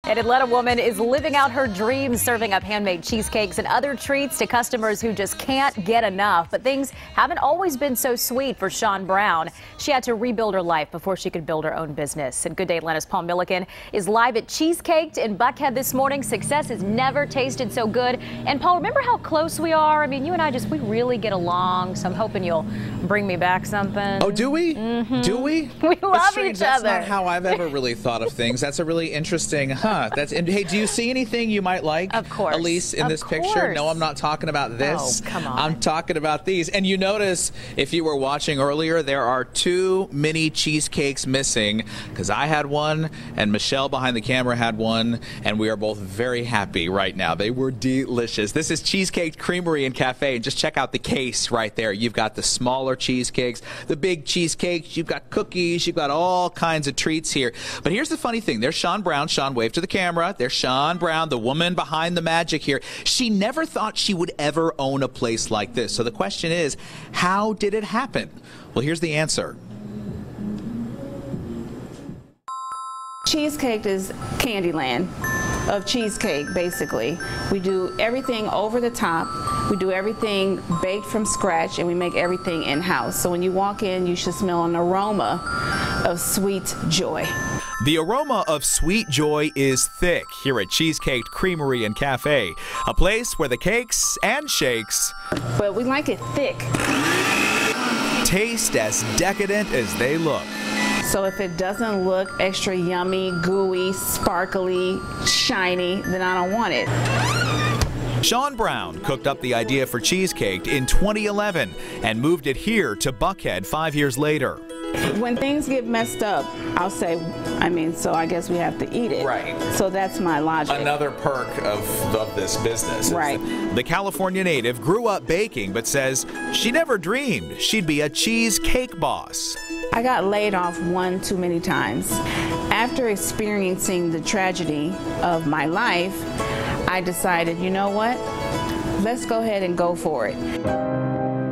An Atlanta woman is living out her dreams, serving up handmade cheesecakes and other treats to customers who just can't get enough. But things haven't always been so sweet for Sean Brown. She had to rebuild her life before she could build her own business. And Good Day Atlanta's Paul Milliken is live at Cheesecaked in Buckhead this morning. Success has never tasted so good. And Paul, remember how close we are? I mean, you and I we really get along. So I'm hoping you'll bring me back something. Oh, do we? Mm-hmm. Do we? We love each That's other. not how I've ever really thought of things. That's a really interesting, and hey, do you see anything you might like, of course, Elise, in this picture? No, I'm not talking about this. Oh, come on. I'm talking about these. And you notice, if you were watching earlier, there are 2 mini cheesecakes missing, because I had one and Michelle behind the camera had one, and we are both very happy right now. They were delicious. This is Cheesecake Creamery and Cafe, and just check out the case right there. You've got the smaller cheesecakes, the big cheesecakes, you've got cookies, you've got all kinds of treats here. But here's the funny thing. There's Sean Brown. Sean, wave to the camera. There's Sean Brown, the woman behind the magic here. She never thought she would ever own a place like this. So the question is, how did it happen? Well, here's the answer. Cheesecake is Candyland of cheesecake, basically. We do everything over the top. We do everything baked from scratch, and we make everything in-house. So when you walk in, you should smell an aroma of sweet joy. The aroma of sweet joy is thick here at Cheesecake Creamery and Cafe, a place where the cakes and shakes, but we like it thick, taste as decadent as they look. So if it doesn't look extra yummy, gooey, sparkly, shiny, then I don't want it. Sean Brown cooked up the idea for Cheesecake in 2011 and moved it here to Buckhead 5 years later. When things get messed up, I'll say, so I guess we have to eat it. Right. So that's my logic. Another perk of this business. Right. The California native grew up baking, but says she never dreamed she'd be a cheesecake boss. I got laid off one too many times. After experiencing the tragedy of my life, I decided, you know what? Let's go ahead and go for it.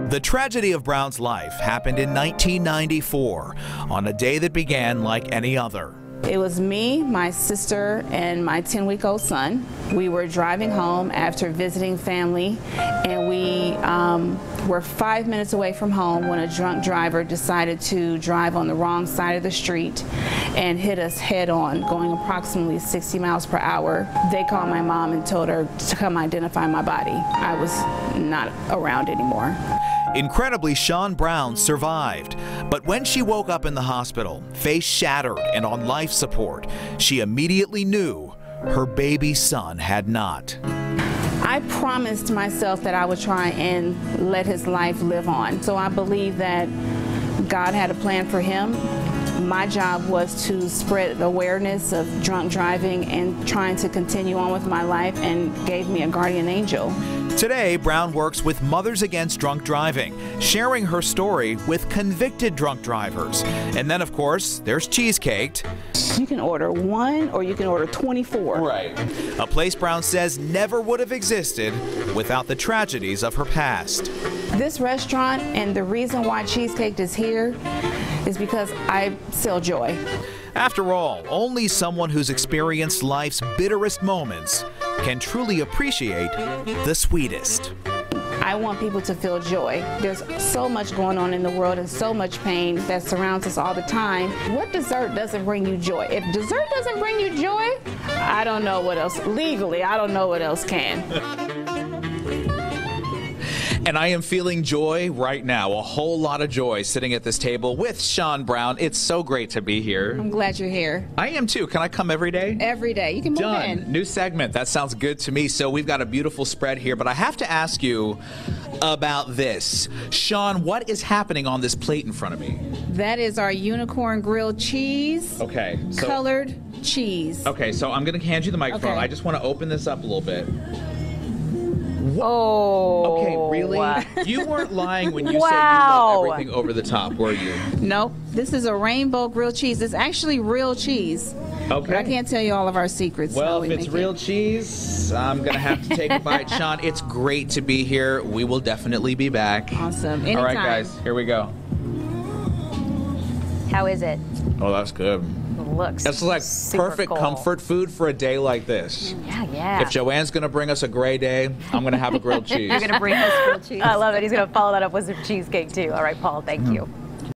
The tragedy of Brown's life happened in 1994, on a day that began like any other. It was me, my sister, and my 10-week-old son. We were driving home after visiting family, and we were 5 minutes away from home when a drunk driver decided to drive on the wrong side of the street and hit us head on, going approximately 60 miles per hour. They called my mom and told her to come identify my body. I was not around anymore. Incredibly, Sean Brown survived, but when she woke up in the hospital, face shattered and on life support, she immediately knew her baby son had not. I promised myself that I would try and let his life live on. So I believe that God had a plan for him. My job was to spread awareness of drunk driving and trying to continue on with my life, and gave me a guardian angel. Today, Brown works with Mothers Against Drunk Driving, sharing her story with convicted drunk drivers. And then, of course, there's Cheesecaked. You can order 1 or you can order 24. Right. A place Brown says never would have existed without the tragedies of her past. This restaurant, and the reason why Cheesecaked is here, is because I sell joy. After all, only someone who's experienced life's bitterest moments can truly appreciate the sweetest. I want people to feel joy. There's so much going on in the world and so much pain that surrounds us all the time. What dessert doesn't bring you joy? If dessert doesn't bring you joy, I don't know what else, legally, I don't know what else can. And I am feeling joy right now, a whole lot of joy sitting at this table with Sean Brown. It's so great to be here. I'm glad you're here. I am too. Can I come every day? Every day. You can move Done. in. New segment. That sounds good to me. So we've got a beautiful spread here, but I have to ask you about this. Sean, what is happening on this plate in front of me? That is our unicorn grilled cheese. Okay. Colored cheese. Okay, so I'm going to hand you the microphone. Okay. I just want to open this up a little bit. Oh. Okay, really? You weren't lying when you said you Wow. love everything over the top, were you? Nope. This is a rainbow grilled cheese. It's actually real cheese. Okay. But I can't tell you all of our secrets. Well, if it's real cheese, I'm going to have to take a bite. Sean, it's great to be here. We will definitely be back. Awesome. Anytime. All right, guys, here we go. How is it? Oh, that's good. looks. It's like super perfect cool. comfort food for a day like this. Yeah. If Joanne's going to bring us a gray day, I'm going to have a grilled cheese. You're going to bring us grilled cheese. I love it. He's going to follow that up with some cheesecake too. All right, Paul, thank you.